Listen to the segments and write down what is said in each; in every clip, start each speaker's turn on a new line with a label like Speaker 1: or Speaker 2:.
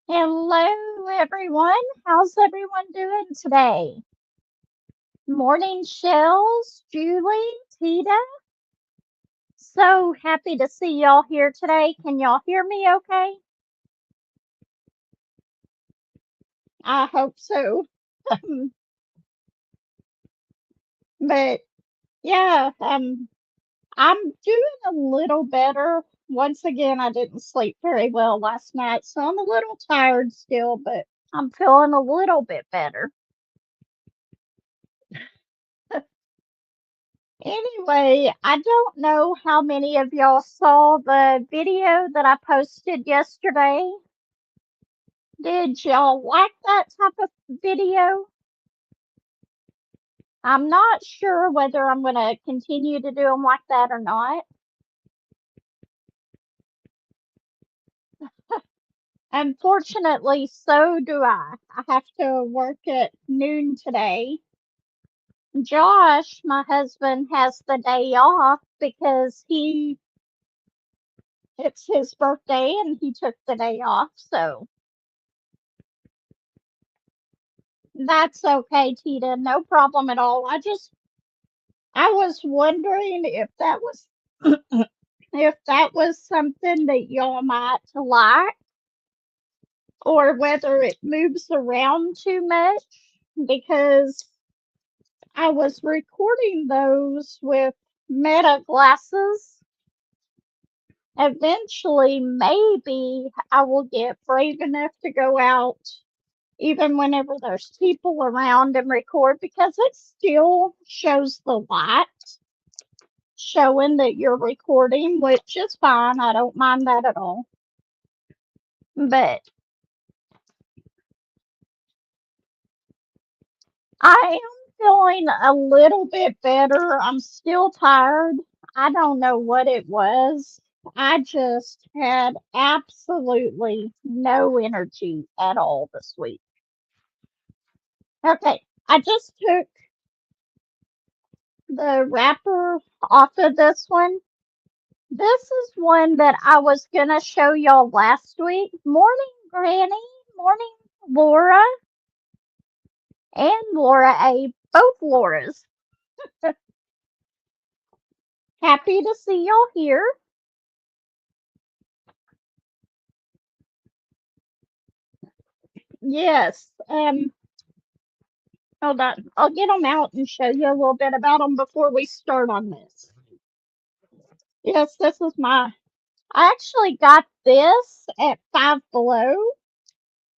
Speaker 1: Hello, everyone. How's everyone doing today? Morning, Shells, Julie, Tita. So happy to see y'all here today. Can y'all hear me okay? I hope so. But yeah, I'm doing a little better. Once again, I didn't sleep very well last night, so I'm a little tired still, but I'm feeling a little bit better. Anyway, I don't know how many of y'all saw the video that I posted yesterday. Did y'all like that type of video? I'm not sure whether I'm going to continue to do them like that or not. Unfortunately, so do I. I have to work at noon today. Josh, my husband, has the day off because it's his birthday and he took the day off. So that's okay, Tita. No problem at all. I was wondering if that was if that was something that y'all might like or whether it moves around too much because I was recording those with Meta glasses. Eventually, maybe I will get brave enough to go out even whenever there's people around and record because it still shows the light showing that you're recording, which is fine. I don't mind that at all. But I am feeling a little bit better. I'm still tired. I don't know what it was. I just had absolutely no energy at all this week. Okay, I just took the wrapper off of this one. This is one that I was going to show y'all last week. Morning, Granny. Morning, Laura. And Laura A. Both Lauras. Happy to see y'all here. Yes. Hold on. I'll get them out and show you a little bit about them before we start on this. Yes, this is I actually got this at Five Below,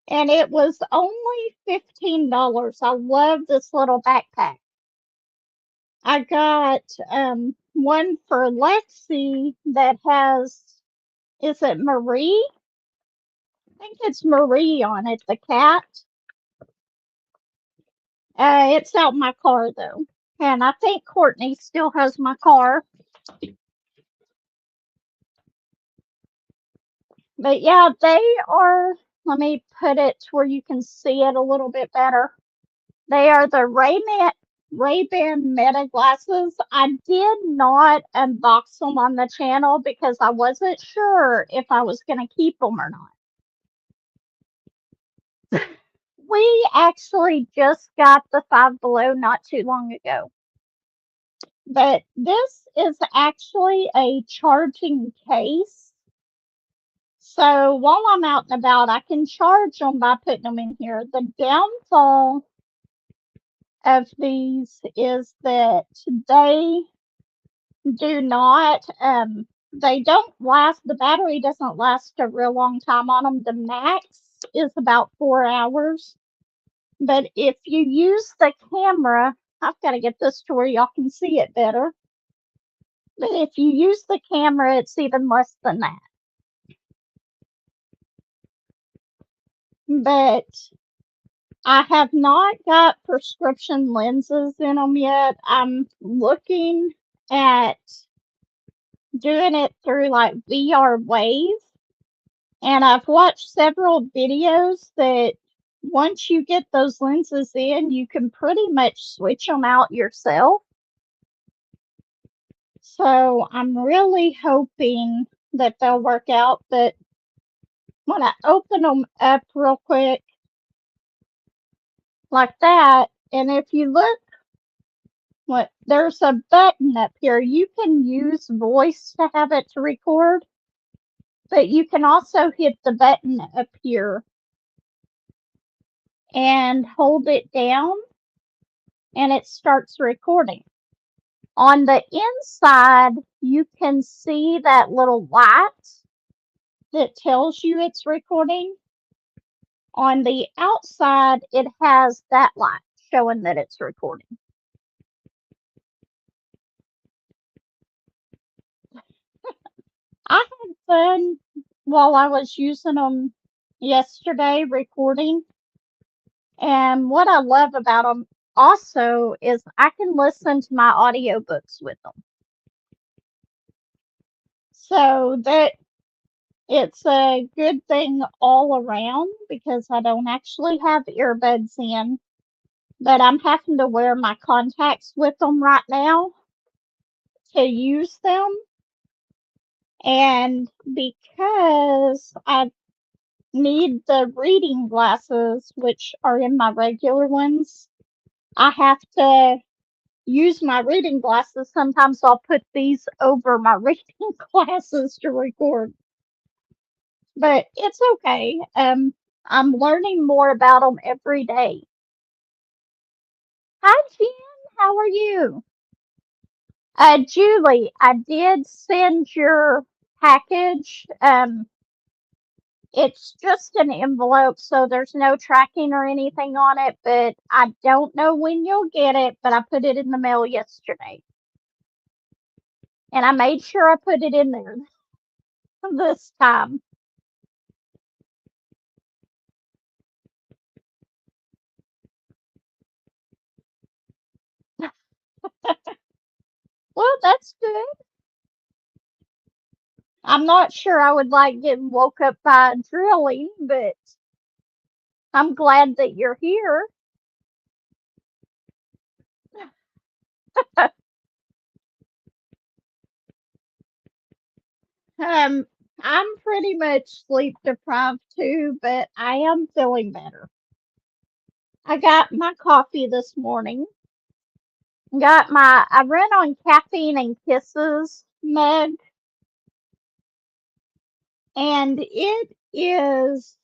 Speaker 1: and it was only $15. I love this little backpack. I got one for Lexi that has, is it Marie? I think it's Marie on it, the cat. It's out in my car though. And I think Courtney still has my car. But yeah, they are, let me put it to where you can see it a little bit better. They are the Ray-Ban Meta glasses. I did not unbox them on the channel because I wasn't sure if I was going to keep them or not. We actually just got the Five Below not too long ago. But this is actually a charging case. So while I'm out and about, I can charge them by putting them in here. The downfall of these is that they do not, they don't last, the battery doesn't last a real long time on them. The max is about 4 hours. But if you use the camera, I've got to get this to where y'all can see it better. But if you use the camera, it's even less than that. But I have not got prescription lenses in them yet. I'm looking at doing it through like VR Wave. And I've watched several videos that once you get those lenses in, you can pretty much switch them out yourself. So I'm really hoping that they'll work out. But When I open them up real quick, like that, and if you look, there's a button up here. You can use voice to have it to record, but you can also hit the button up here and hold it down, and it starts recording. On the inside, you can see that little light that tells you it's recording. On the outside, it has that light showing that it's recording. I had fun while I was using them yesterday recording. And what I love about them also is I can listen to my audiobooks with them. So that it's a good thing all around because I don't actually have earbuds in, but I'm having to wear my contacts with them right now to use them. And because I need the reading glasses, which are in my regular ones, I have to use my reading glasses. Sometimes I'll put these over my reading glasses to record. But it's okay. I'm learning more about them every day. Hi, Jen. How are you? Julie, I did send your package. It's just an envelope, so there's no tracking or anything on it, but I don't know when you'll get it, but I put it in the mail yesterday. And I made sure I put it in there this time. Well, that's good. I'm not sure I would like getting woke up by drilling, but I'm glad that you're here. Um, I'm pretty much sleep deprived too, but I am feeling better. I got my coffee this morning. I ran on caffeine and kisses mug, and it is,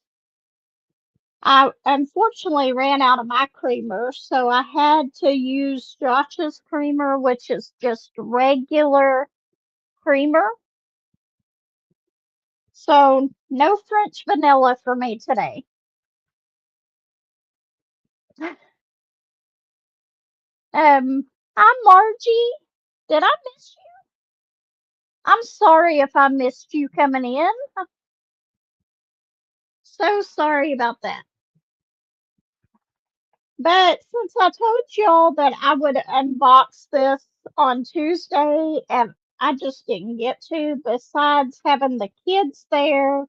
Speaker 1: I unfortunately ran out of my creamer, so I had to use Josh's creamer, which is just regular creamer. So no French vanilla for me today. Hi Margie. Did I miss you? I'm sorry if I missed you coming in. So sorry about that. But since I told y'all that I would unbox this on Tuesday and I just didn't get to, besides having the kids there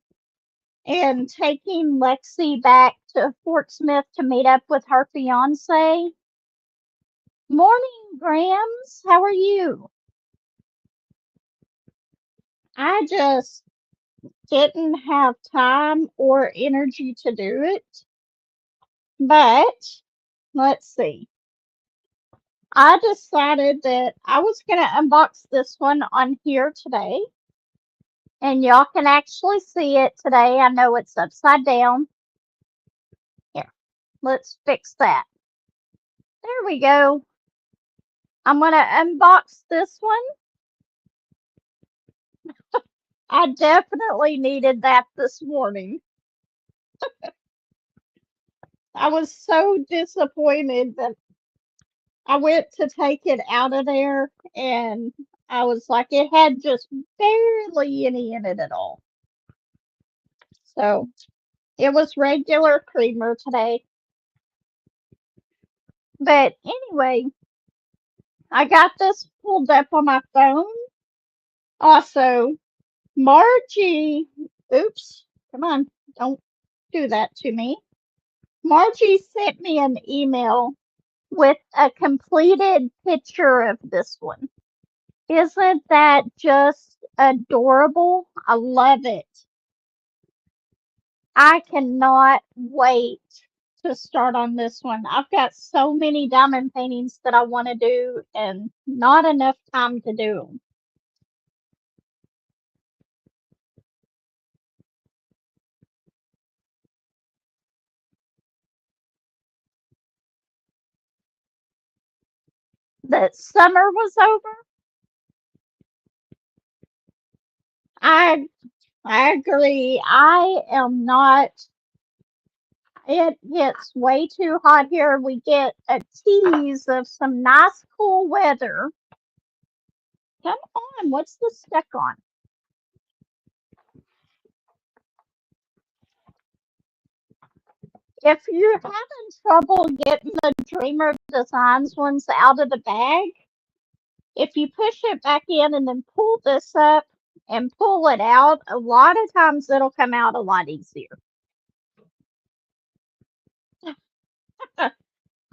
Speaker 1: and taking Lexi back to Fort Smith to meet up with her fiance. Morning, Grams. How are you? I just didn't have time or energy to do it. But let's see. I decided that I was going to unbox this one on here today. And y'all can actually see it today. I know it's upside down. Here, let's fix that. There we go. I'm going to unbox this one. I definitely needed that this morning. I was so disappointed that I went to take it out of there and I was like, it had just barely any in it at all. So it was regular creamer today. But anyway, I got this pulled up on my phone. Also, Margie, oops, come on, don't do that to me. Margie sent me an email with a completed picture of this one. Isn't that just adorable? I love it. I cannot wait to start on this one. I've got so many diamond paintings that I want to do and not enough time to do them. That summer was over. I I agree. I am not. It gets way too hot here. We get a tease of some nice cool weather. Come on, what's this stuck on? If you're having trouble getting the Dreamer Designs ones out of the bag, if you push it back in and then pull this up and pull it out, a lot of times it'll come out a lot easier.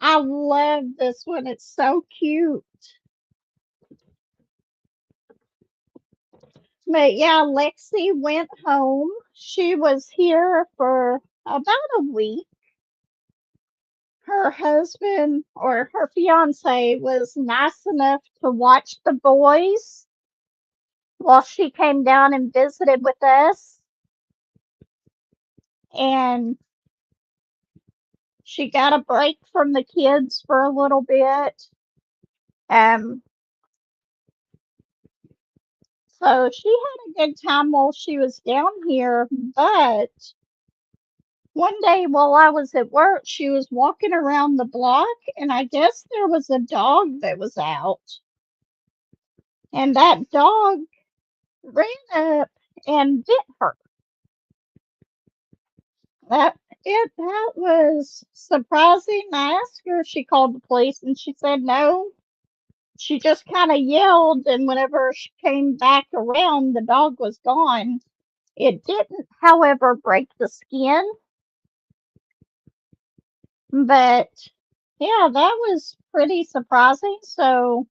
Speaker 1: I love this one. It's so cute. But yeah, Lexi went home. She was here for about a week. Her husband or her fiance was nice enough to watch the boys while she came down and visited with us. And she got a break from the kids for a little bit. Um, so she had a good time while she was down here, but one day while I was at work, she was walking around the block, and I guess there was a dog that was out. And that dog ran up and bit her. That was surprising. I asked her if she called the police, and she said no. She just kind of yelled, and whenever she came back around, the dog was gone. It didn't, however, break the skin, but yeah, that was pretty surprising. So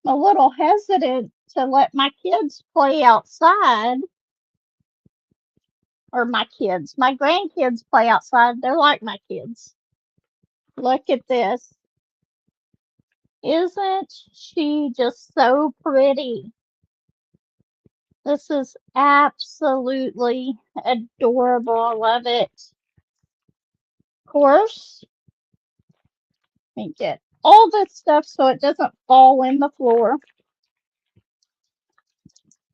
Speaker 1: I'm a little hesitant to let my kids play outside, or my grandkids play outside. They're like my kids. Look at this. Isn't she just so pretty? This is absolutely adorable. I love it. Of course, let me get all this stuff so it doesn't fall in the floor.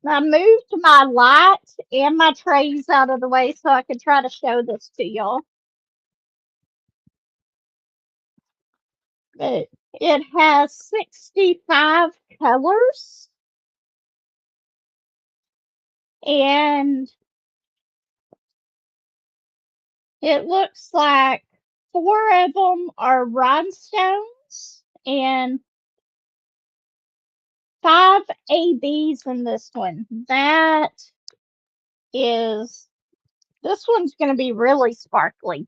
Speaker 1: I moved my light and my trays out of the way so I could try to show this to y'all. But it has 65 colors, and it looks like 4 of them are rhinestones and 5 ABs in this one. This one's going to be really sparkly.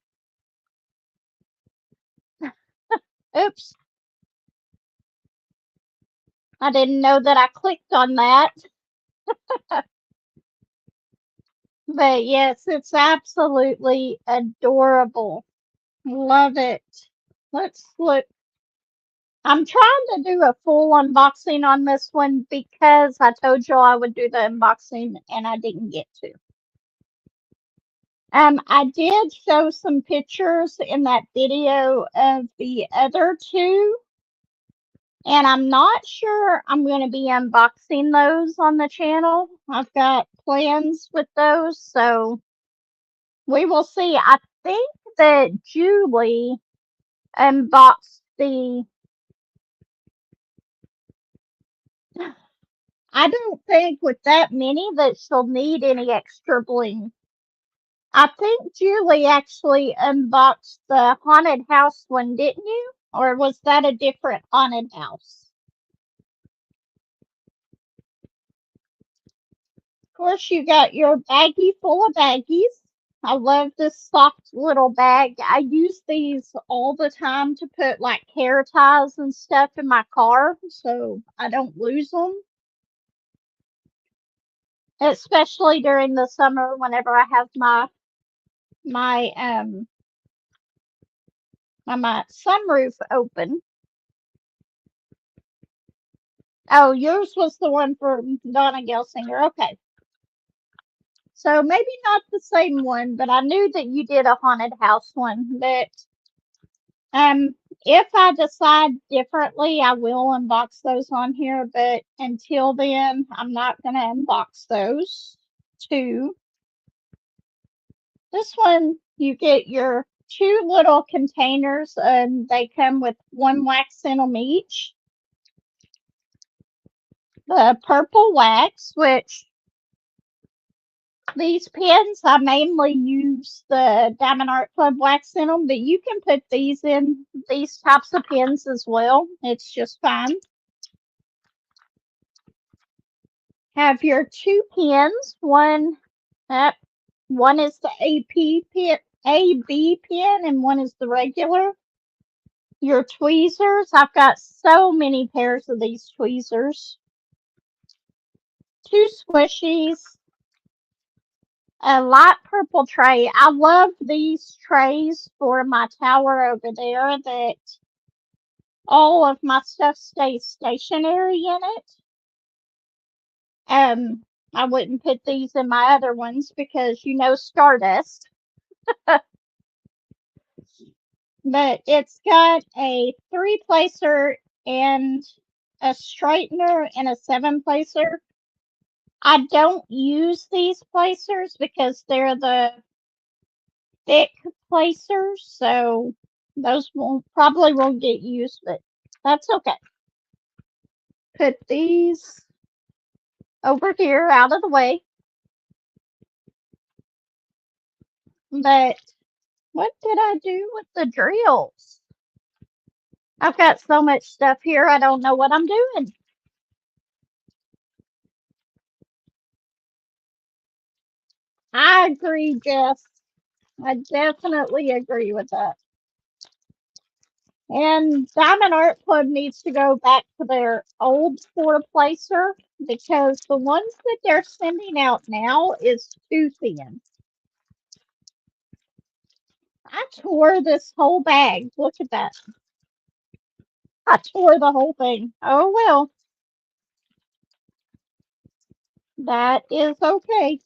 Speaker 1: Oops. I didn't know that I clicked on that. But yes, it's absolutely adorable. Love it. Let's look. I'm trying to do a full unboxing on this one because I told you I would do the unboxing and I didn't get to. I did show some pictures in that video of the other two, and I'm not sure I'm going to be unboxing those on the channel. I've got plans with those, so we will see. I think that Julie unboxed I don't think with that many that she'll need any extra bling. I think Julie actually unboxed the haunted house one, didn't you? Or was that a different haunted house? Of course, you got your baggie full of baggies. I love this soft little bag. I use these all the time to put like hair ties and stuff in my car so I don't lose them. Especially during the summer whenever I have my my my sunroof open. Oh, yours was the one for Donna Gelsinger. Okay. So maybe not the same one, but I knew that you did a haunted house one. But if I decide differently, I will unbox those on here. But until then, I'm not gonna unbox those two. This one, you get your two little containers, and they come with one wax in them each. The purple wax, which these pins, I mainly use the Diamond Art Club wax in them, but you can put these in these types of pins as well. It's just fine. Have your two pins. One is the AB pin, and one is the regular. Your tweezers. I've got so many pairs of these tweezers. Two squishies. A light purple tray. I love these trays for my tower over there that all of my stuff stays stationary in it. I wouldn't put these in my other ones because stardust. But it's got a 3-placer and a straightener and a 7-placer. I don't use these placers because they're the thick placers, so those probably won't get used, but that's okay. Put these over here out of the way. But what did I do with the drills? I've got so much stuff here, I don't know what I'm doing. I agree, Jess. I definitely agree with that. And Diamond Art Club needs to go back to their old 4-placer because the ones that they're sending out now is too thin. I tore this whole bag. Look at that. I tore the whole thing. Oh, well. That is okay.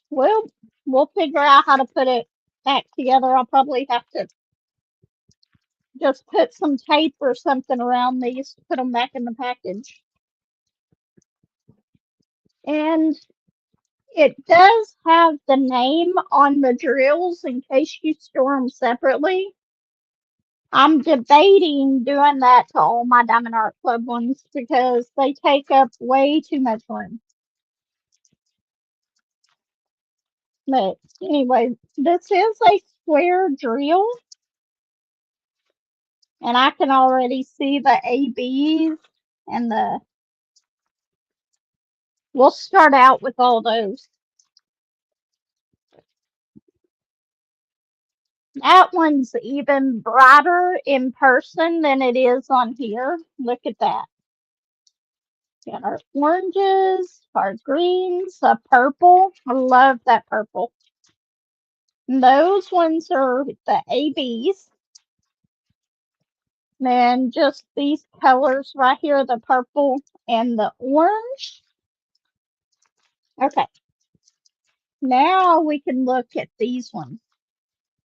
Speaker 1: Well, we'll figure out how to put it back together. I'll probably have to just put some tape or something around these to put them back in the package. And it does have the name on the drills in case you store them separately. I'm debating doing that to all my Diamond Art Club ones because they take up way too much room. But anyway, this is a square drill. And I can already see the ABs and we'll start out with all those. That one's even brighter in person than it is on here. Look at that. Got our oranges, our greens, a purple. I love that purple. And those ones are the ABs. And just these colors right here, the purple and the orange. Okay. Now we can look at these ones.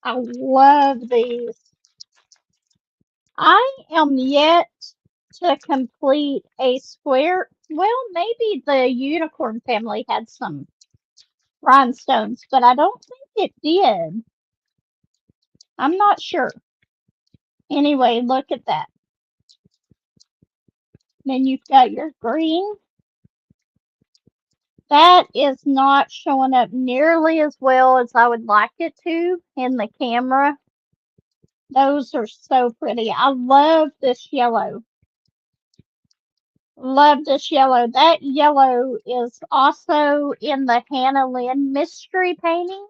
Speaker 1: I love these. I am yet to complete a square. Well, maybe the unicorn family had some rhinestones, but I don't think it did. I'm not sure. Anyway, look at that. Then you've got your green. That is not showing up nearly as well as I would like it to in the camera. Those are so pretty. I love this yellow. Love this yellow. That yellow is also in the Hannah Lynn mystery painting.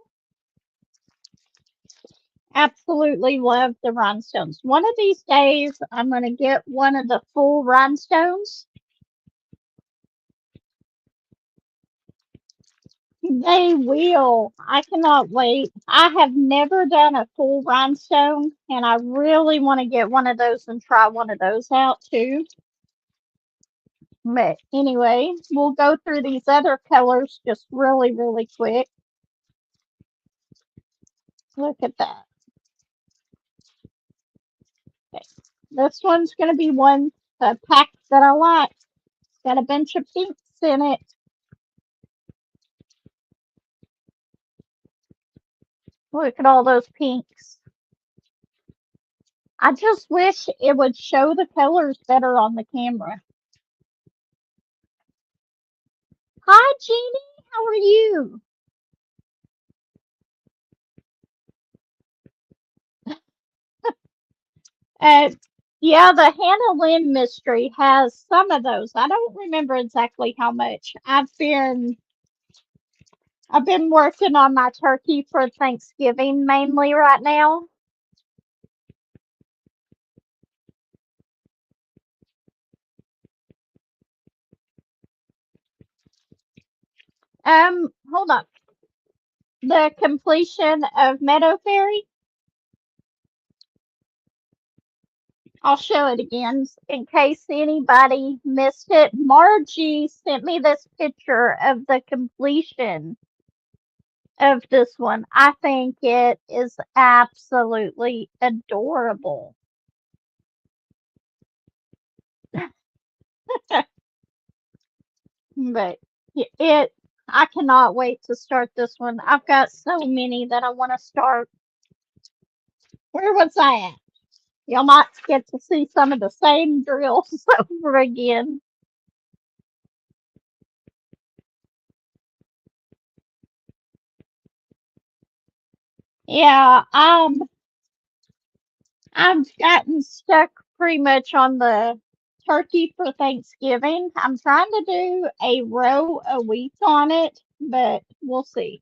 Speaker 1: Absolutely love the rhinestones. One of these days, I'm going to get one of the full rhinestones. They will. I cannot wait. I have never done a full rhinestone, and I really want to get one of those and try one of those out too. But anyway, we'll go through these other colors just really, really quick. Look at that. Okay. This one's going to be one pack that I like. It's got a bunch of pinks in it. Look at all those pinks. I just wish it would show the colors better on the camera. Hi, Jeannie. How are you? Uh, yeah, the Hannah Lynn mystery has some of those. I don't remember exactly how much. I've been working on my turkey for Thanksgiving mainly right now. Hold on. The completion of Meadow Fairy. I'll show it again in case anybody missed it. Margie sent me this picture of the completion of this one. I think it is absolutely adorable. But I cannot wait to start this one. I've got so many that I want to start. Where was I at? Y'all might get to see some of the same drills over again. Yeah, I've gotten stuck pretty much on the turkey for Thanksgiving. I'm trying to do a row a week on it, but we'll see.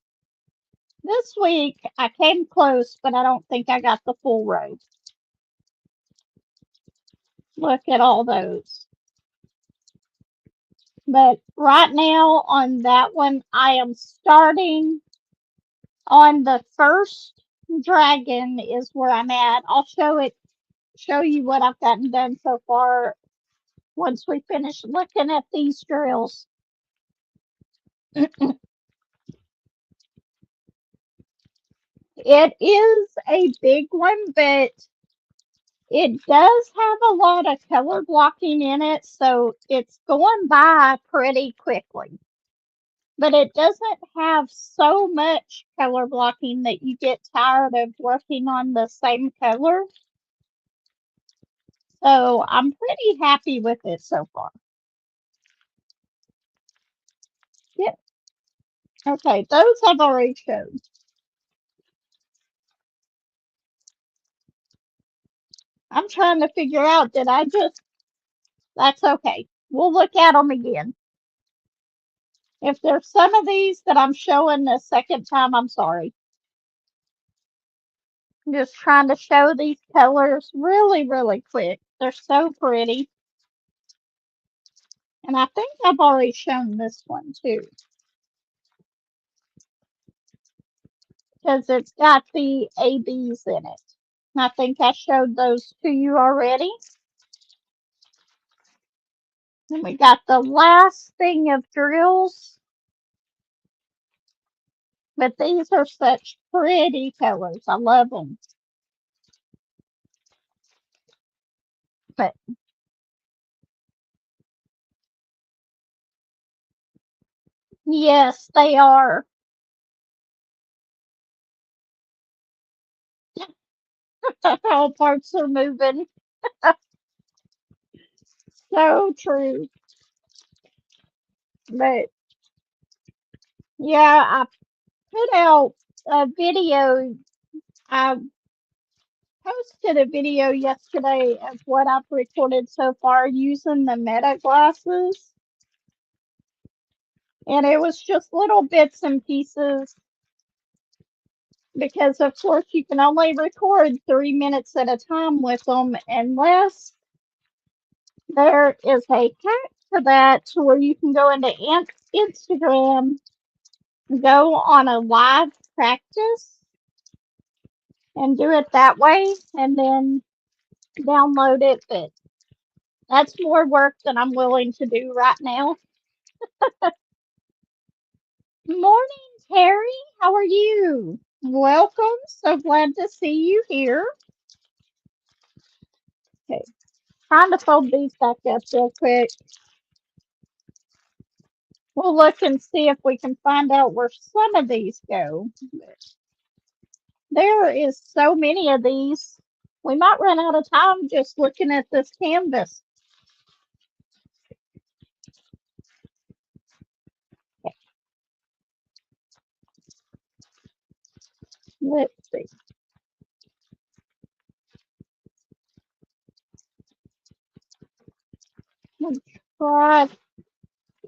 Speaker 1: This week I came close, but I don't think I got the full row. Look at all those. But right now on that one, I am starting on the first dragon is where I'm at. I'll show you what I've gotten done so far once we finish looking at these drills. It is a big one, but it does have a lot of color blocking in it, so it's going by pretty quickly. But it doesn't have so much color blocking that you get tired of working on the same color. So I'm pretty happy with it so far. Yep. Okay, those I've already showed. I'm trying to figure out, that's okay. We'll look at them again. If there's some of these that I'm showing the second time, I'm sorry. I'm just trying to show these colors really, really quick. They're so pretty. And I think I've already shown this one too. Because it's got the ABs in it. And I think I showed those to you already. And we got the last thing of drills. But these are such pretty colors. I love them. But yes, they are. All parts are moving. So true. But yeah, I put out a video. I posted a video yesterday of what I've recorded so far using the Meta glasses. And it was just little bits and pieces because, of course, you can only record 3 minutes at a time with them unless there is a hack for that to where you can go into Instagram go on a live practice and do it that way and then download it, but that's more work than I'm willing to do right now. Morning, Terry. How are you? Welcome. So glad to see you here. Okay, trying to fold these back up real quick. We'll look and see if we can find out where some of these go. There is so many of these. We might run out of time just looking at this canvas. Okay, let's see. Let's try.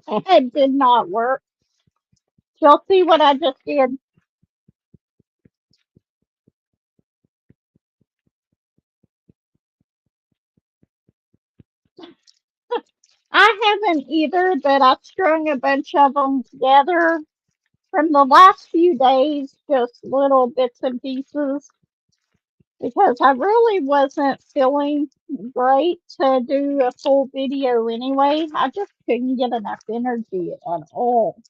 Speaker 1: It did not work. Y'all see what I just did? I haven't either, but I strung a bunch of them together from the last few days, just little bits and pieces, because I really wasn't feeling great to do a full video anyway. I just couldn't get enough energy at all.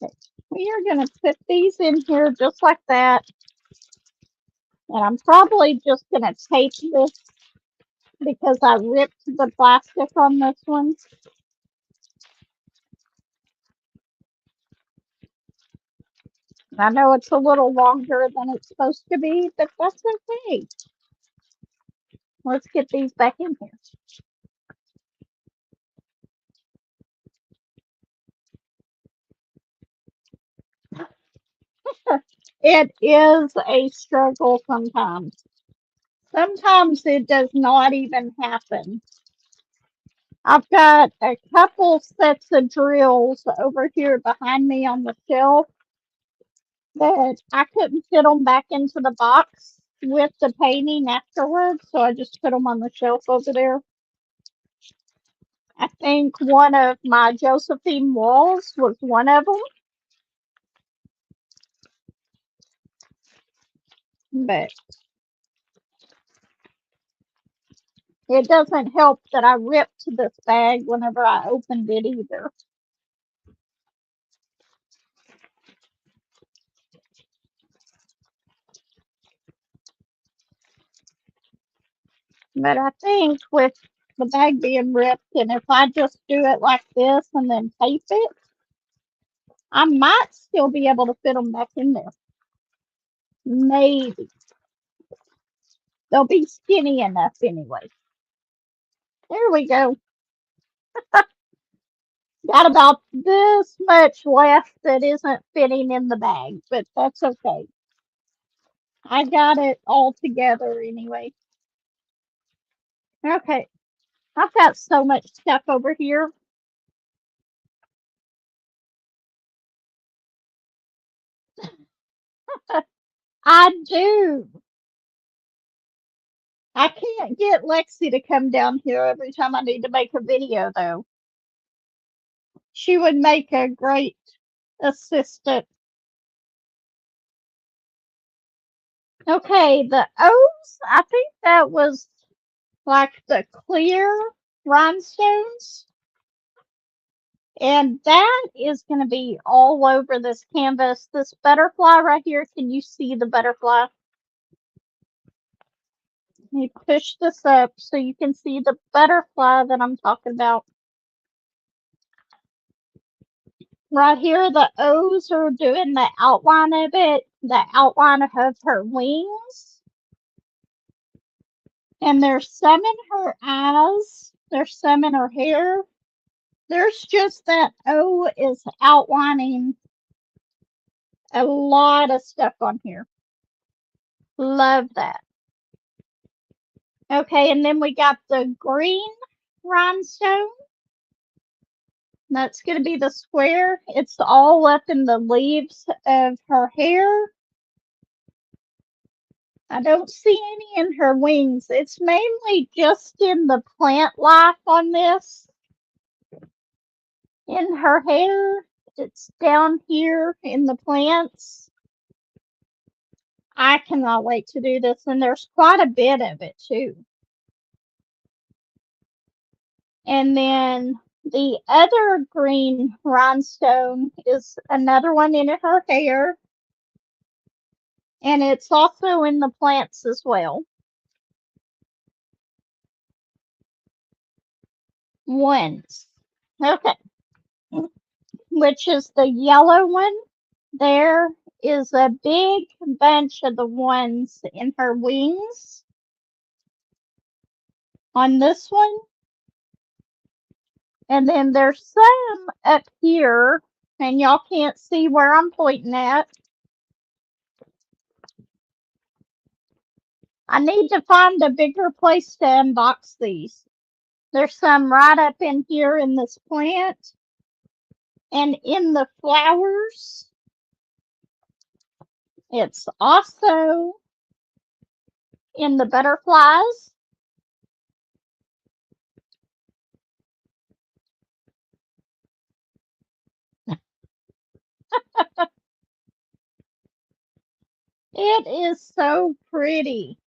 Speaker 1: Okay. We are going to put these in here just like that. And I'm probably just going to tape this because I ripped the plastic on this one. I know it's a little longer than it's supposed to be, but that's okay. Let's get these back in here. It is a struggle sometimes. Sometimes it does not even happen. I've got a couple sets of drills over here behind me on the shelf that I couldn't fit them back into the box with the painting afterwards, so I just put them on the shelf over there. I think one of my Josephine walls was one of them. But it doesn't help that I ripped this bag whenever I opened it either. But I think with the bag being ripped, and if I just do it like this and then tape it, I might still be able to fit them back in there. Maybe. They'll be skinny enough anyway. There we go. Got about this much left that isn't fitting in the bag, but that's okay. I got it all together anyway. Okay. I've got so much stuff over here. I do. I can't get Lexi to come down here every time I need to make a video, though. She would make a great assistant. Okay, the O's, I think that was like the clear rhinestones. And that is going to be all over this canvas. This butterfly right here, can you see the butterfly? Let me push this up so you can see the butterfly that I'm talking about. Right here, the O's are doing the outline of it, the outline of her wings. And there's some in her eyes. There's some in her hair. There's just that O is outlining a lot of stuff on here. Love that. Okay, and then we got the green rhinestone. That's going to be the square. It's all up in the leaves of her hair. I don't see any in her wings. It's mainly just in the plant life on this. In her hair It's down here in the plants. I cannot wait to do this, and there's quite a bit of it too. And then the other green rhinestone is another one in her hair, and it's also in the plants as well. Ones. Okay. Which is the yellow one. There is a big bunch of the ones in her wings on this one. And then there's some up here, and y'all can't see where I'm pointing at. I need to find a bigger place to unbox these. There's some right up in here in this plant and in the flowers. It's also in the butterflies. It is so pretty.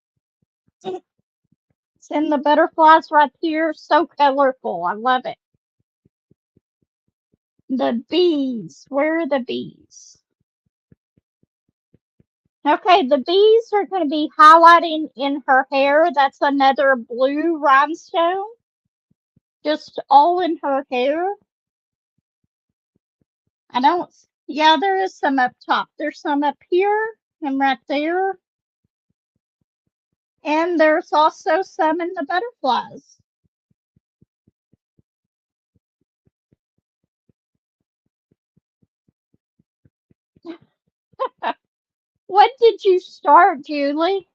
Speaker 1: It's in the butterflies right here. So colorful. I love it. The bees. Where are the bees? Okay, the bees are going to be highlighting in her hair. That's another blue rhinestone. Just all in her hair. Yeah, there is some up top. There's some up here and right there. And there's also some in the butterflies. What did you start, Julie?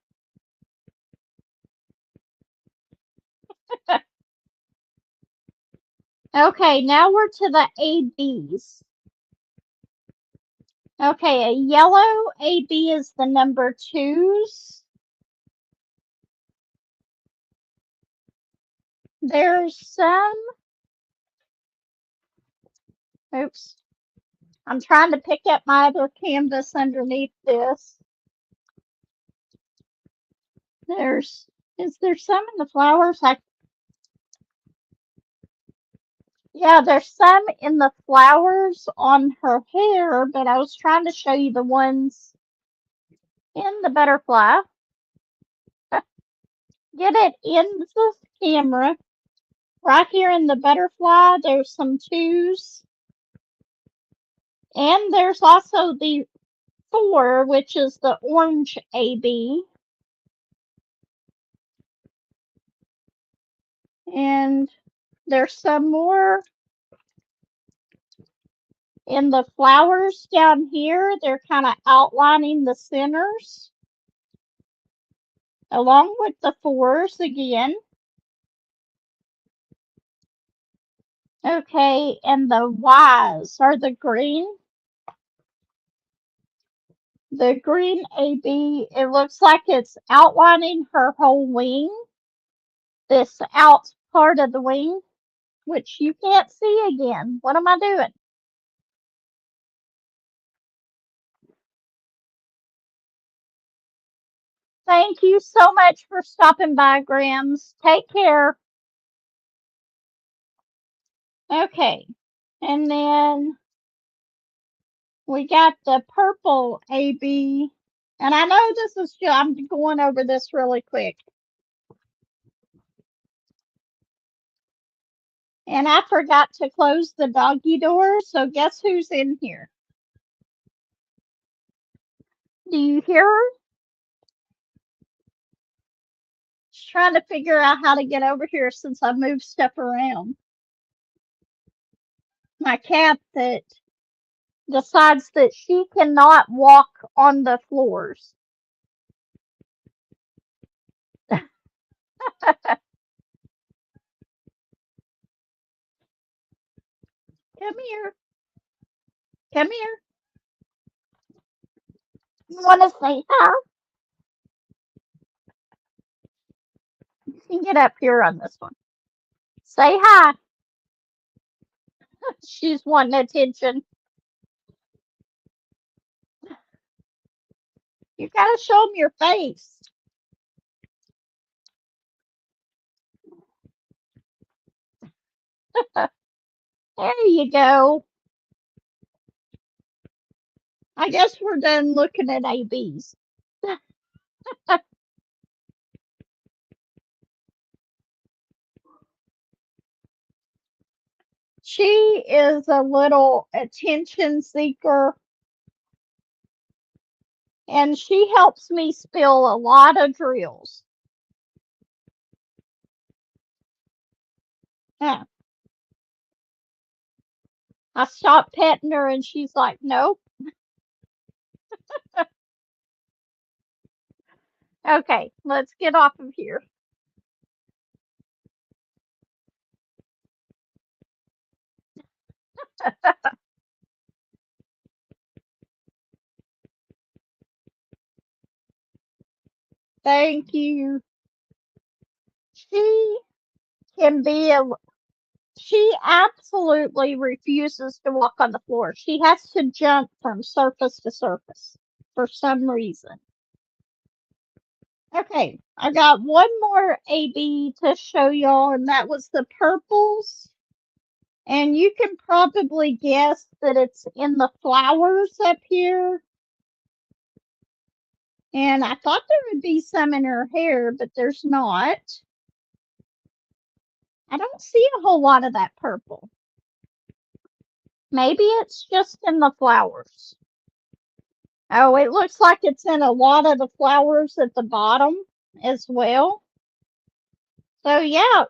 Speaker 1: Okay, now we're to the ABs. Okay, a yellow AB is the number 2s. There's some. Oops. I'm trying to pick up my other canvas underneath this. Is there some in the flowers? Yeah, there's some in the flowers on her hair, but I was trying to show you the ones in the butterfly. Get it in the camera. Right here in the butterfly, there's some 2s. And there's also the 4, which is the orange AB. And there's some more in the flowers down here. They're kind of outlining the centers along with the 4s again. Okay, and the Ys are the green. The green AB, it looks like it's outlining her whole wing. This out part of the wing, which you can't see again. What am I doing? Thank you so much for stopping by, Grams. Take care. Okay, and then we got the purple AB. And I know this is, I'm going over this really quick. And I forgot to close the doggy door, so guess who's in here? Do you hear her? She's trying to figure out how to get over here since I moved stuff around. My cat that decides that she cannot walk on the floors. Come here. Come here. You want to say hi? You can get up here on this one. Say hi. She's wanting attention. You gotta show them your face. There you go. I guess we're done looking at ABs. She is a little attention seeker, and she helps me spill a lot of drills. Yeah. I stopped petting her, and she's like, nope. Okay, let's get off of here. Thank you. She can be a She absolutely refuses to walk on the floor. She has to jump from surface to surface for some reason. Okay, I got one more AB to show y'all, and that was the purples. And you can probably guess that it's in the flowers up here. And I thought there would be some in her hair, but there's not. I don't see a whole lot of that purple. Maybe it's just in the flowers. Oh, it looks like it's in a lot of the flowers at the bottom as well. So yeah,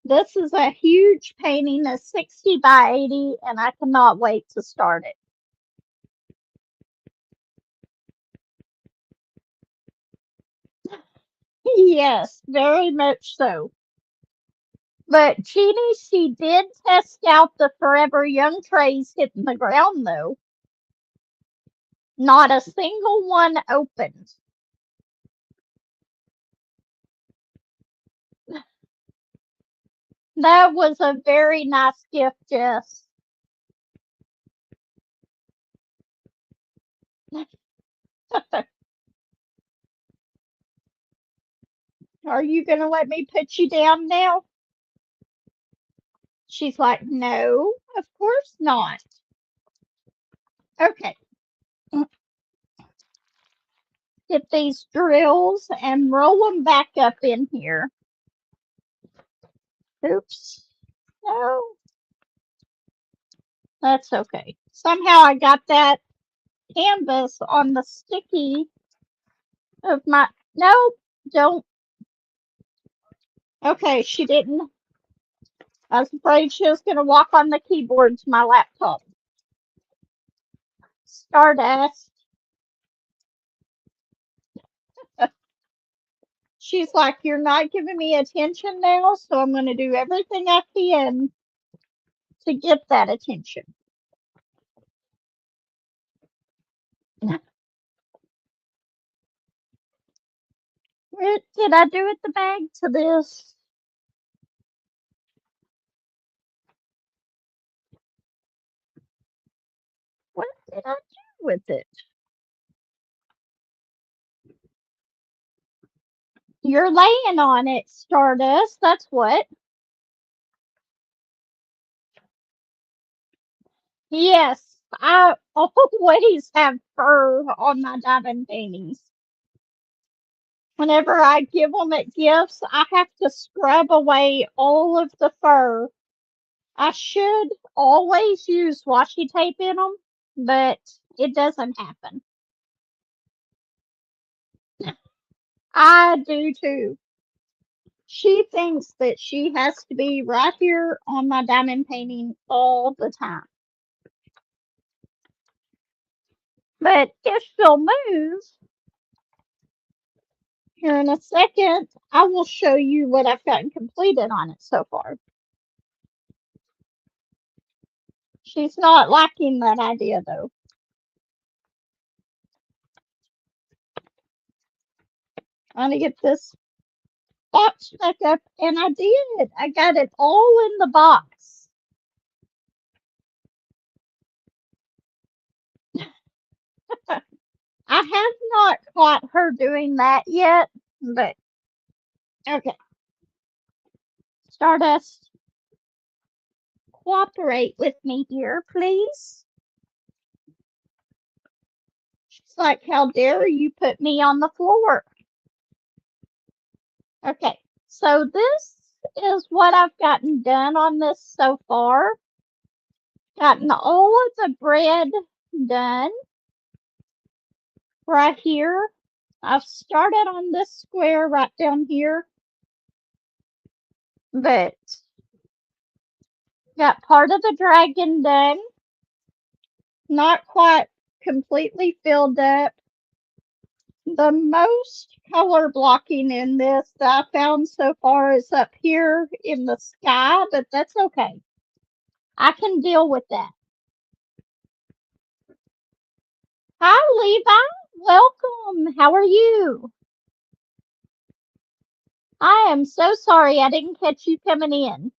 Speaker 1: this is a huge painting, a 60 by 80, and I cannot wait to start it. Yes, very much so. But Jeannie, she did test out the ForeverYoung trays hitting the ground though. Not a single one opened. That was a very nice gift, Jess. Are you going to let me put you down now? She's like, no, of course not. Okay. Get these drills and roll them back up in here. Oops. No. That's okay. Somehow I got that canvas on the sticky of my... No, don't. Okay, she didn't. I was afraid she was going to walk on the keyboard to my laptop. Stardust. She's like, you're not giving me attention now, so I'm going to do everything I can to get that attention. What did I do with the bag to this? What did I do with it? You're laying on it, Stardust. That's what. Yes, I always have fur on my diamond paintings. Whenever I give them at gifts, I have to scrub away all of the fur. I should always use washi tape in them, but it doesn't happen. I do too. She thinks that she has to be right here on my diamond painting all the time. But if she'll move here in a second, I will show you what I've gotten completed on it so far. She's not liking that idea though. Trying to get this box back up, and I did. I got it all in the box. caught her doing that yet, but okay. Stardust, cooperate with me here, please. She's like, how dare you put me on the floor? Okay, so this is what I've gotten done on this so far. Gotten all of the bread done right here. I've started on this square right down here, but got part of the dragon done. Not quite completely filled up. The most color blocking in this that I found so far is up here in the sky, but that's okay. I can deal with that. Hi, Levi. Welcome. How are you? I am so sorry I didn't catch you coming in.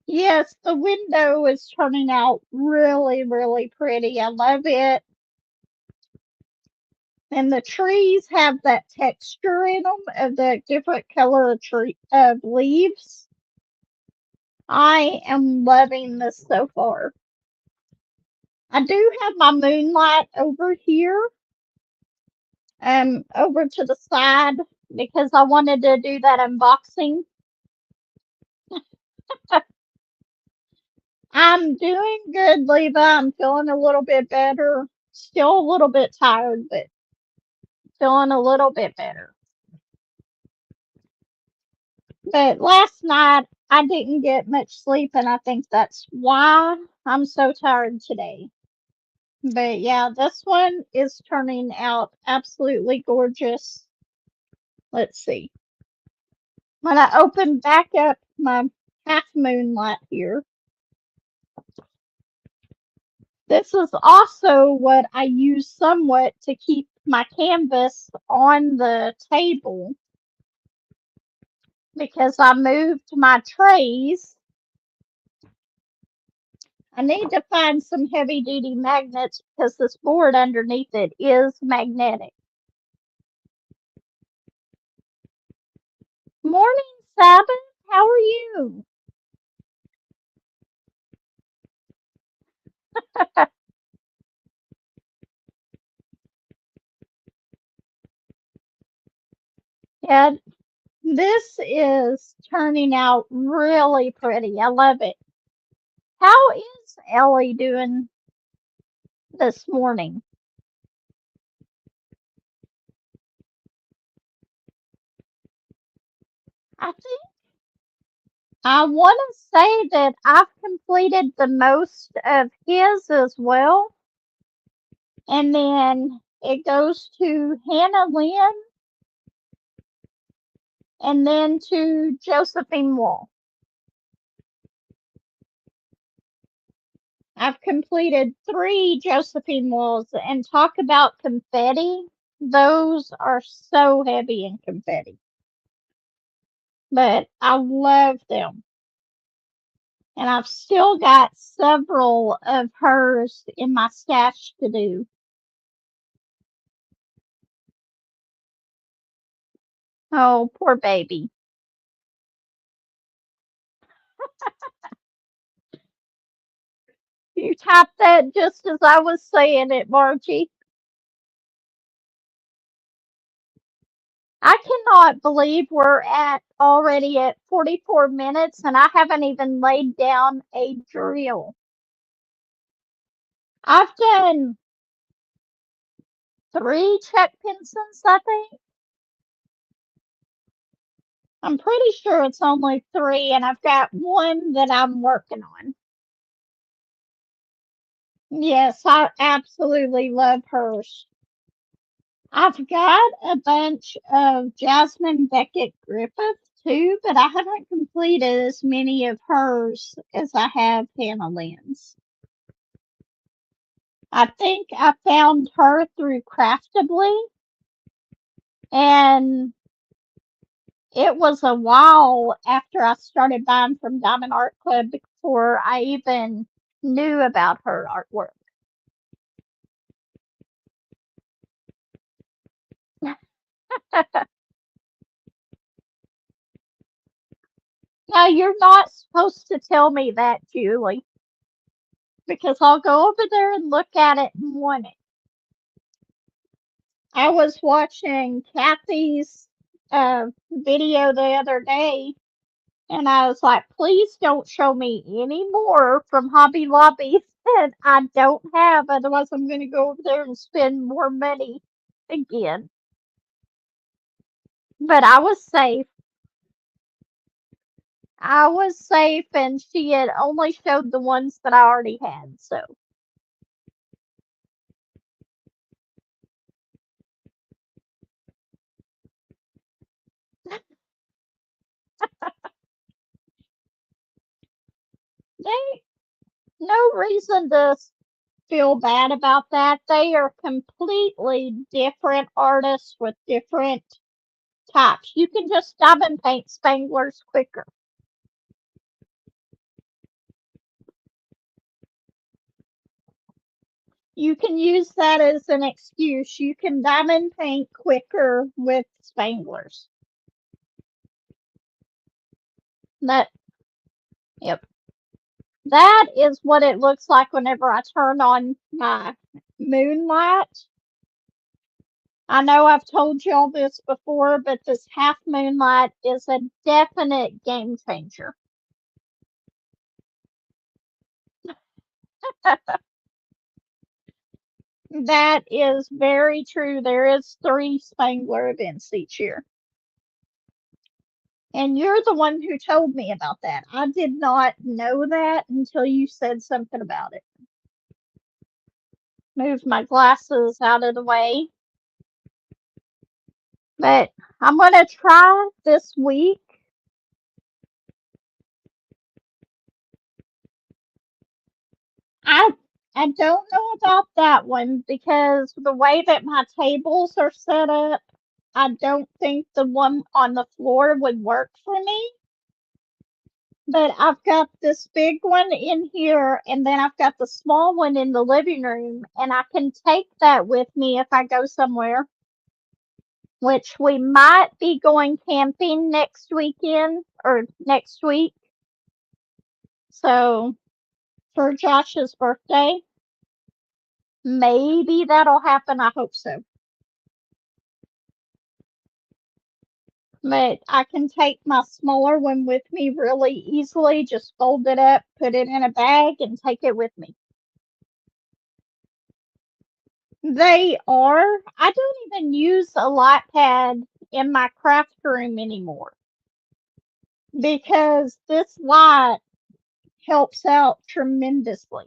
Speaker 1: Yes, the window is turning out really, really pretty. I love it. And the trees have that texture in them of the different color of leaves. I am loving this so far. I do have my moonlight over here, over to the side because I wanted to do that unboxing. I'm doing good, Leva. I'm feeling a little bit better. Still a little bit tired, but feeling a little bit better. But last night I didn't get much sleep, and I think that's why I'm so tired today. But yeah, this one is turning out absolutely gorgeous. Let's see. When I open back up my half moonlight here, this is also what I use somewhat to keep my canvas on the table because I moved my trays. I need to find some heavy duty magnets because this board underneath it is magnetic. Morning, Sabbath. How are you? Yeah, this is turning out really pretty. I love it. How is Ellie doing this morning? I think I want to say that I've completed the most of his as well. And then it goes to Hannah Lynn and then to Josephine Wall. I've completed 3 Josephine Walls, and talk about confetti. Those are so heavy in confetti. But I love them. And I've still got several of hers in my stash to do. Oh, poor baby. You typed that just as I was saying it, Margie. I cannot believe we're already at 44 minutes and I haven't even laid down a drill. I've done 3 check pincers, I think. I'm pretty sure it's only 3, and I've got 1 that I'm working on. Yes, I absolutely love hers. I've got a bunch of Jasmine Beckett Griffith too, but I haven't completed as many of hers as I have Hannah Lynn's. I think I found her through Craftably, and it was a while after I started buying from Diamond Art Club before I even knew about her artwork. you're not supposed to tell me that, Julie, because I'll go over there and look at it and want it. I was watching Kathy's video the other day, and I was like, please don't show me any more from Hobby Lobby that I don't have, otherwise I'm going to go over there and spend more money again. But I was safe. I was safe, and she had only showed the ones that I already had, so. They no reason to feel bad about that. They are completely different artists with different types. You can just diamond paint spanglers quicker. You can use that as an excuse. You can diamond paint quicker with spanglers. That, yep. That is what it looks like whenever I turn on my moonlight. I know I've told y'all this before, but this half moonlight is a definite game changer. That is very true. There is 3 Spangler events each year. And you're the one who told me about that. I did not know that until you said something about it. Move my glasses out of the way. But I'm going to try this week. I I don't know about that one because the way that my tables are set up, I don't think the one on the floor would work for me. But I've got this big one in here, and then I've got the small one in the living room, and I can take that with me if I go somewhere, which we might be going camping next weekend or next week. So for Josh's birthday, maybe that'll happen. I hope so. But I can take my smaller one with me really easily, just fold it up, put it in a bag, and take it with me. They are. I don't even use a light pad in my craft room anymore because this light helps out tremendously.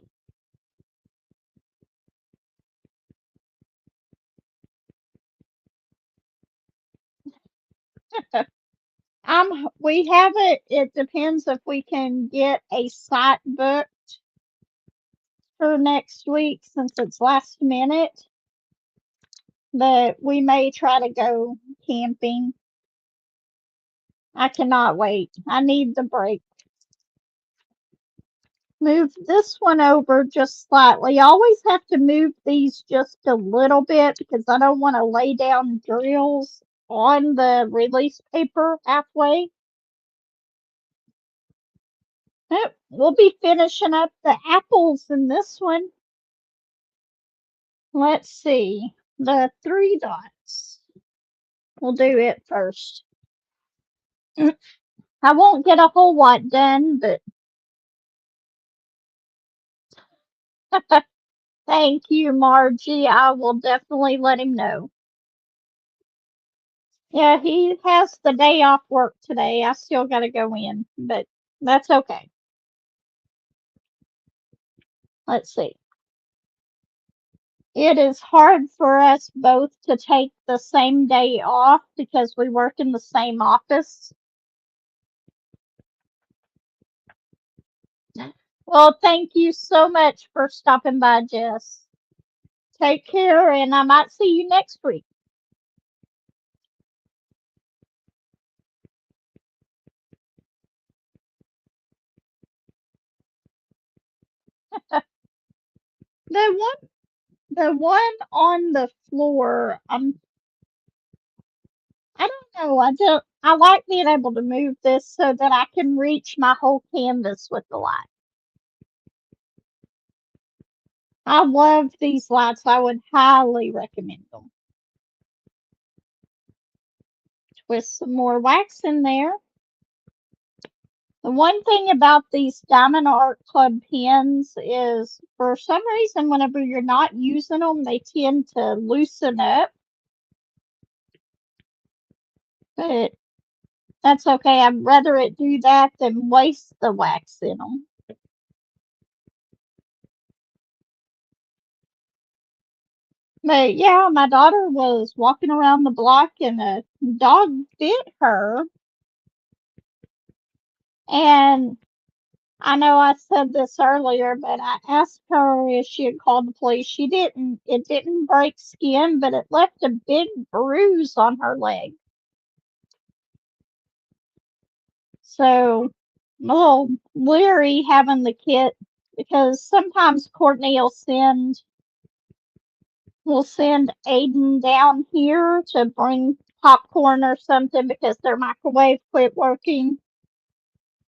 Speaker 1: We have it. It depends if we can get a site booked for next week since it's last minute. But we may try to go camping. I cannot wait. I need the break. Move this one over just slightly. I always have to move these just a little bit because I don't want to lay down drills on the release paper halfway. Yep, we'll be finishing up the apples in this one. Let's see. The 3 dots. We'll do it first. I won't get a whole lot done, but thank you, Margie. I will definitely let him know. Yeah, he has the day off work today. I still got to go in, but that's okay. Let's see. It is hard for us both to take the same day off because we work in the same office. Well, thank you so much for stopping by, Jess. Take care, and I might see you next week. The the one on the floor, I don't know. I like being able to move this so that I can reach my whole canvas with the light. I love these lights. I would highly recommend them. Twist some more wax in there. The one thing about these Diamond Art Club pens is, for some reason, whenever you're not using them, they tend to loosen up. But that's okay. I'd rather it do that than waste the wax in them. But yeah, my daughter was walking around the block and a dog bit her. And I know I said this earlier, but I asked her if she had called the police. She didn't. It didn't break skin, but it left a big bruise on her leg. So I'm a little leery having the kit because sometimes Courtney will send Aiden down here to bring popcorn or something because their microwave quit working.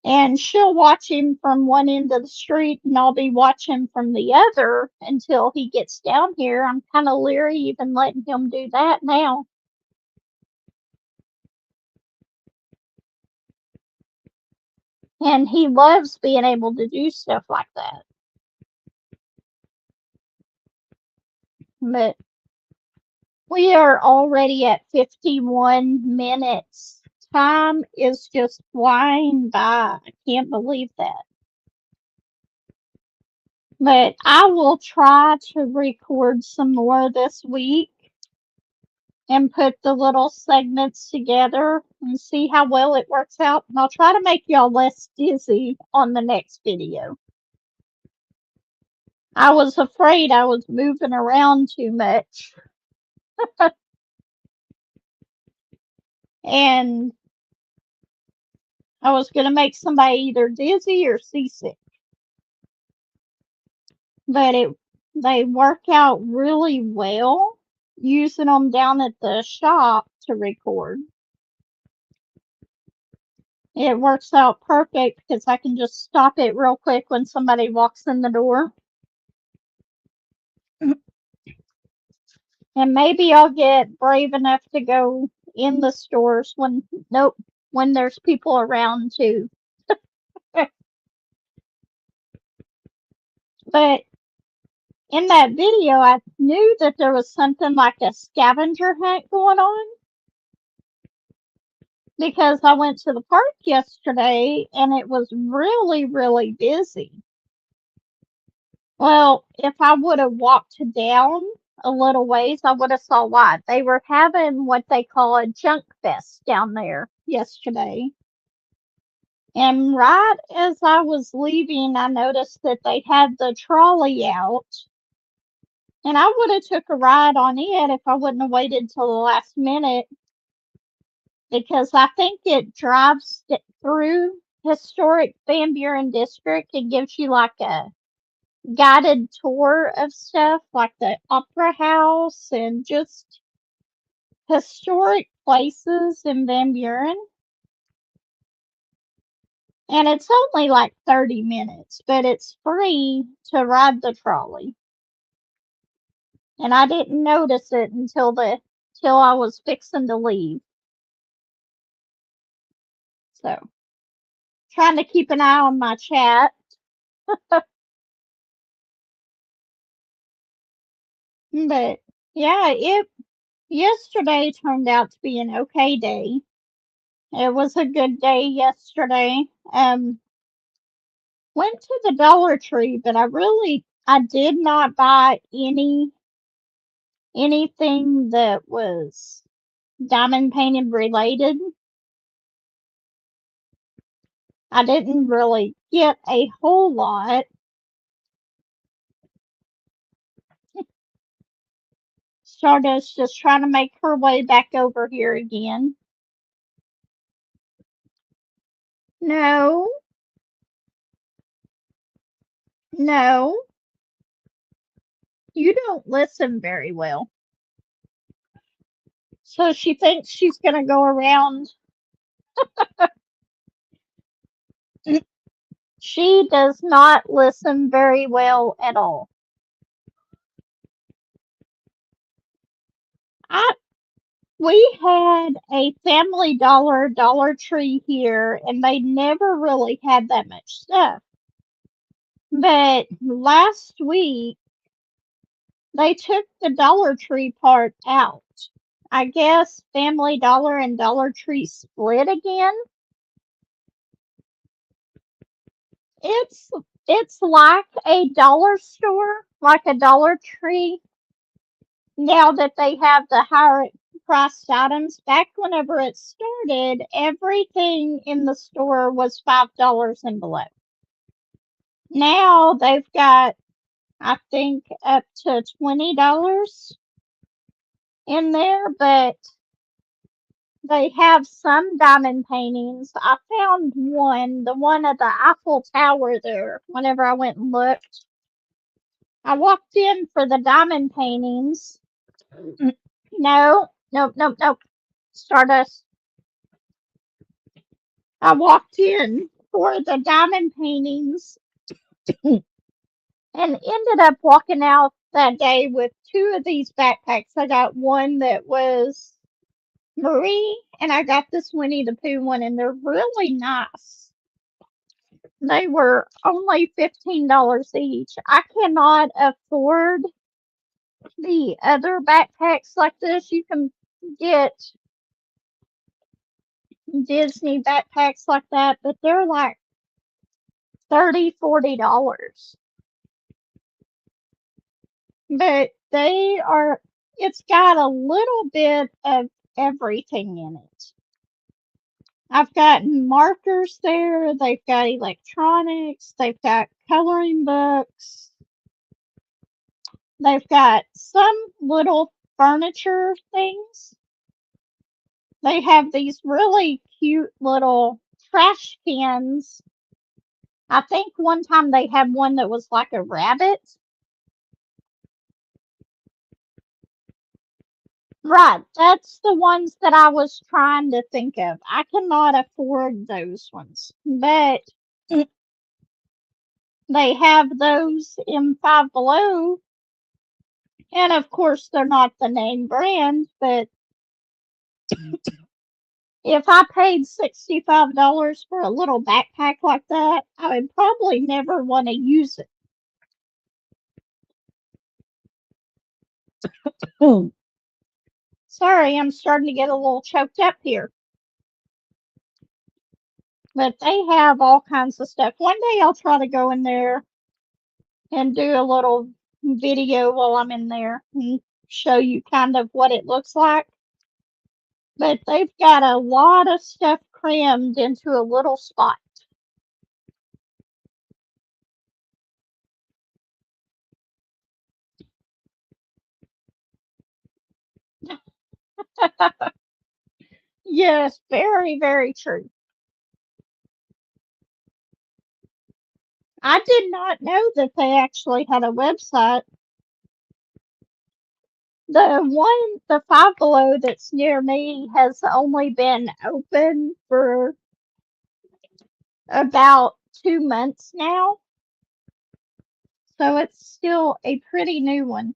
Speaker 1: And she'll watch him from one end of the street, and I'll be watching from the other until he gets down here. I'm kind of leery even letting him do that now. And he loves being able to do stuff like that. But we are already at 51 minutes. Time is just flying by. I can't believe that. But I will try to record some more this week and put the little segments together and see how well it works out. And I'll try to make y'all less dizzy on the next video. I was afraid I was moving around too much. And I was going to make somebody either dizzy or seasick. But they work out really well using them down at the shop to record. It works out perfect because I can just stop it real quick when somebody walks in the door. And maybe I'll get brave enough to go in the stores when there's people around too. But in that video, I knew that there was something like a scavenger hunt going on because I went to the park yesterday and it was really, really busy. Well, if I would have walked down a little ways, I would have saw why. They were having what they call a junk fest down there yesterday. And right as I was leaving, I noticed that they had the trolley out. And I would have took a ride on it if I wouldn't have waited till the last minute because I think it drives through historic Van Buren district and gives you like a guided tour of stuff like the opera house and just historic places in Van Buren. And it's only like 30 minutes, but it's free to ride the trolley. And I didn't notice it till I was fixing to leave. So, trying to keep an eye on my chat. But yeah, it yesterday turned out to be an okay day. It was a good day yesterday. Went to the Dollar Tree, but I did not buy anything that was diamond painting related. I didn't really get a whole lot. Stardust just trying to make her way back over here again. No, no, you don't listen very well. So she thinks she's going to go around. She does not listen very well at all. I We had a Family Dollar Dollar Tree here, and they never really had that much stuff. But last week, they took the Dollar Tree part out. I guess Family Dollar and Dollar Tree split again. It's it's like a dollar store, like a Dollar Tree. Now that they have the higher priced items, back whenever it started, everything in the store was $5 and below. Now they've got, I think, up to $20 in there, but they have some diamond paintings. I found one, the one at the Eiffel Tower there, whenever I went and looked. I walked in for the diamond paintings. No, nope, nope, nope. Stardust. I walked in for the diamond paintings and ended up walking out that day with two of these backpacks. I got one that was Marie, and I got this Winnie the Pooh one, and they're really nice. They were only $15 each. I cannot afford the other backpacks like this. You can get Disney backpacks like that, but they're like $30, $40. But it's got a little bit of everything in it. I've got markers there, they've got electronics, they've got coloring books, they've got some little furniture things. They have these really cute little trash cans. I think one time they had one that was like a rabbit. Right, that's the ones that I was trying to think of. I cannot afford those ones, but they have those in Five Below, and of course they're not the name brand, but if I paid $65 for a little backpack like that, I would probably never want to use it. Sorry, I'm starting to get a little choked up here. But they have all kinds of stuff. One day I'll try to go in there and do a little video while I'm in there and show you kind of what it looks like. But they've got a lot of stuff crammed into a little spot. Yes, very, very true. I did not know that they actually had a website. The Five Below that's near me has only been open for about 2 months now. So it's still a pretty new one.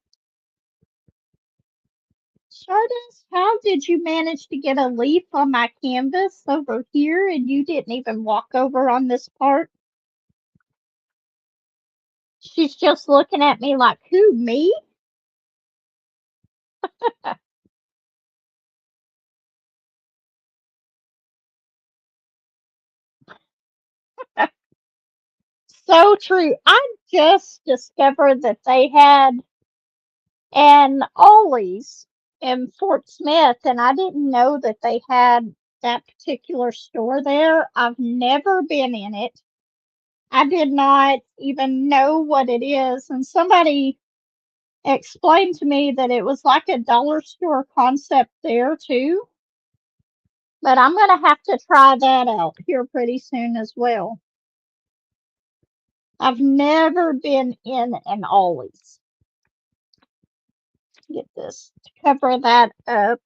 Speaker 1: Stardust, how did you manage to get a leaf on my canvas over here and you didn't even walk over on this part? She's just looking at me like, who, me? So true. I just discovered that they had an Ollie's in Fort Smith, and I didn't know that they had that particular store there. I've never been in it. I did not even know what it is, and somebody explained to me that it was like a dollar store concept there too. But I'm going to have to try that out here pretty soon as well. I've never been in an Ollie's. Get this to cover that up.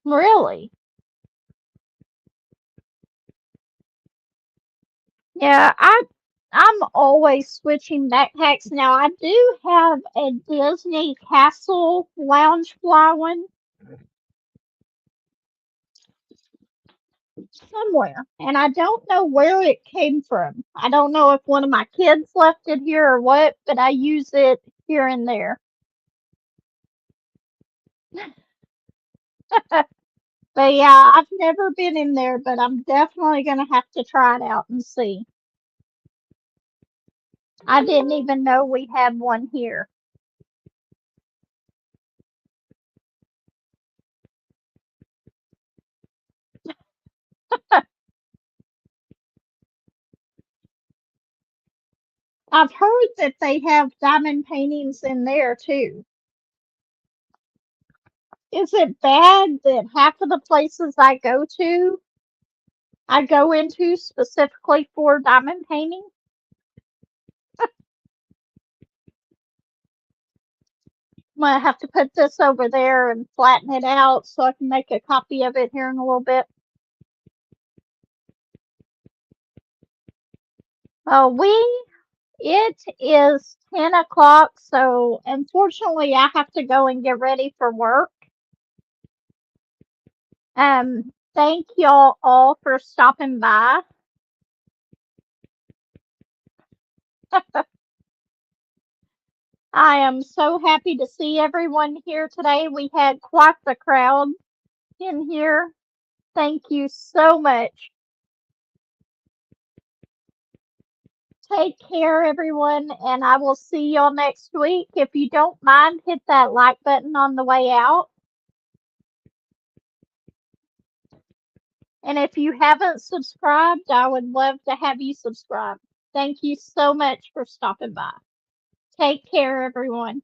Speaker 1: Really? Yeah, I'm always switching backpacks now. I do have a Disney Castle Loungefly one somewhere, and I don't know where it came from. I don't know if one of my kids left it here or what, but I use it here and there. But yeah, I've never been in there, but I'm definitely gonna have to try it out and see. I didn't even know we had one here. I've heard that they have diamond paintings in there too. Is it bad that half of the places I go into specifically for diamond painting? I'm gonna have to put this over there and flatten it out so I can make a copy of it here in a little bit. Oh, it is 10 o'clock, so unfortunately I have to go and get ready for work. Thank y'all all for stopping by. I am so happy to see everyone here today. We had quite the crowd in here. Thank you so much. Take care, everyone, and I will see y'all next week. If you don't mind, hit that like button on the way out. And if you haven't subscribed, I would love to have you subscribe. Thank you so much for stopping by. Take care, everyone.